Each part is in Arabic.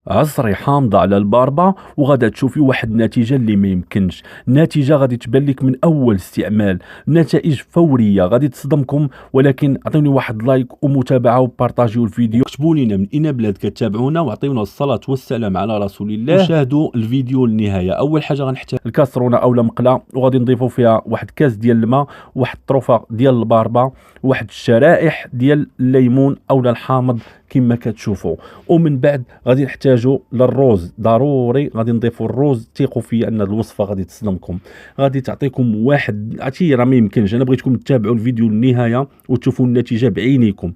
عصري حامضة على الباربة وغادا تشوفي واحد النتيجة اللي ما يمكنش. نتيجة غادي تبان لك من أول استعمال، نتائج فورية غادي تصدمكم. ولكن عطيوني واحد لايك ومتابعة وبارطاجيو الفيديو، كتبوا لنا من أين بلاد كتابعونا، وعطيونا الصلاة والسلام على رسول الله، وشاهدوا الفيديو للنهاية. أول حاجة غنحتاج الكاسرونة أو مقلة، وغادي نضيفوا فيها واحد كاس ديال الماء، واحد الطروفة ديال الباربة، واحد الشرائح ديال الليمون أو الحامض كما كتشوفوا. ومن بعد غادي نحتاجوا للروز، ضروري غادي نضيفوا الروز. ثقوا في ان الوصفه غادي تصدمكم، غادي تعطيكم واحد عرفتي راه ما يمكنش. انا بغيتكم تتابعوا الفيديو للنهايه وتشوفوا النتيجه بعينيكم.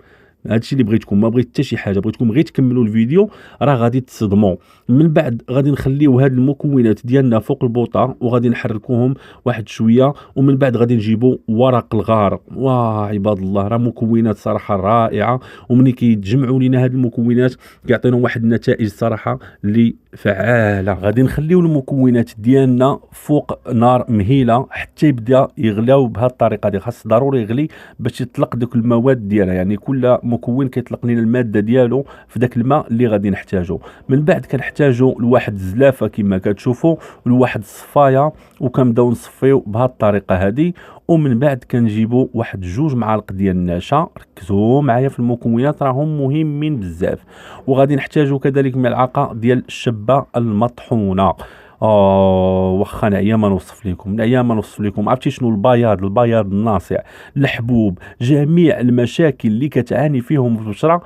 هادشي اللي بغيتكم، ما بغيت حتى شي حاجه، بغيتكم غير تكملوا الفيديو راه غادي تصدموا. من بعد غادي نخليو هاد المكونات ديالنا فوق البوطه وغادي نحركوهم واحد شويه. ومن بعد غادي نجيبوا ورق الغار. واه عباد الله، راه مكونات صراحه رائعه، ومني كيتجمعوا لينا هاد المكونات كيعطينا واحد النتائج صراحه اللي فعاله. غادي نخليو المكونات ديالنا فوق نار مهيله حتى يبدا يغلاو. بهذه الطريقه دي خاص ضروري يغلي باش يطلق دوك المواد ديالها، يعني كل مكون كيطلق لنا الماده ديالو في داك الماء اللي غادي نحتاجو. من بعد كنحتاجو لواحد الزلافه كما كتشوفوا، لواحد الصفايه، وكنبداو نصفيو بهذه الطريقه هذه. ومن بعد كنجيبوا واحد جوج معالق ديال النشا، ركزوا معايا في المكونات راهم مهمين بزاف. وغادي نحتاجوا كذلك ملعقه ديال الشبه المطحونه. واخا نعيا ما نوصف لكم، نعيا ما نوصف لكم. عرفتي شنو البياض الناصع، الحبوب، جميع المشاكل اللي كتعاني فيهم البشره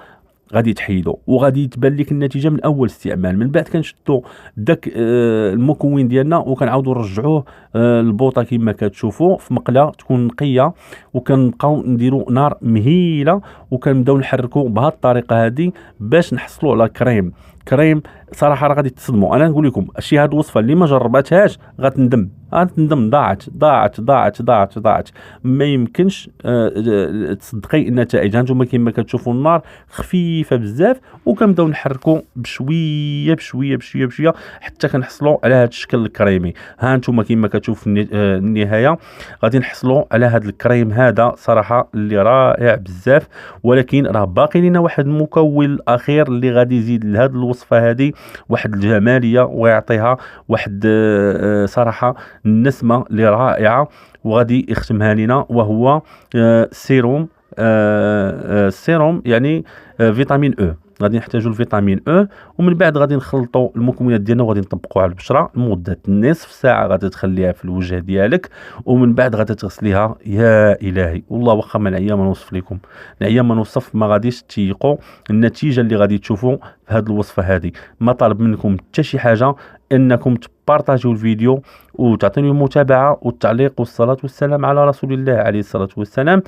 غادي تحيدو، وغادي تبان لك النتيجه من اول استعمال. من بعد كنشدو داك المكون ديالنا وكنعاودو نرجعوه البوطه كما كتشوفوا في مقله تكون نقيه، وكنبقاو نديرو نار مهيله، وكنبداو نحركو بهذه الطريقه هذه باش نحصلوا على كريم. صراحه راه غادي تصدموا. انا نقول لكم شي هاد الوصفه اللي ما جرباتهاش غتندم، ضاعت. ما يمكنش تصدقي النتائج. هانتوما كما كتشوفوا النار خفيفه بزاف، وكنبداو نحركوا بشويه حتى كنحصلوا على هذا الشكل الكريمي. هانتوما كما كتشوفوا النهايه غادي نحصلوا على هذا الكريم هذا صراحه اللي رائع بزاف. ولكن راه باقي لنا واحد المكون الاخير اللي غادي يزيد لهذه الوصفه هذه واحد الجماليه ويعطيها واحد صراحه النسمه اللي رائعه، وغادي يختمها لنا، وهو سيروم يعني فيتامين او. غادي نحتاجوا الفيتامين او. ومن بعد غادي نخلطوا المكونات ديالنا وغادي نطبقوا على البشره لمده نصف ساعه. غادي تخليها في الوجه ديالك، ومن بعد غادي تغسليها. يا الهي والله واخا ما نعيا ما نوصف لكم، نعيا ما نوصف، ما غاديش تيقوا النتيجه اللي غادي تشوفوا في هذه الوصفه هذه. ما طالب منكم حتى شي حاجه، انكم تبارطاجيو الفيديو وتعطيني المتابعه والتعليق، والصلاه والسلام على رسول الله عليه الصلاه والسلام.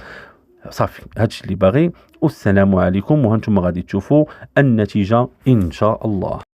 صافي هادشي اللي باغي، والسلام عليكم. وهانتم غادي تشوفوا النتيجه ان شاء الله.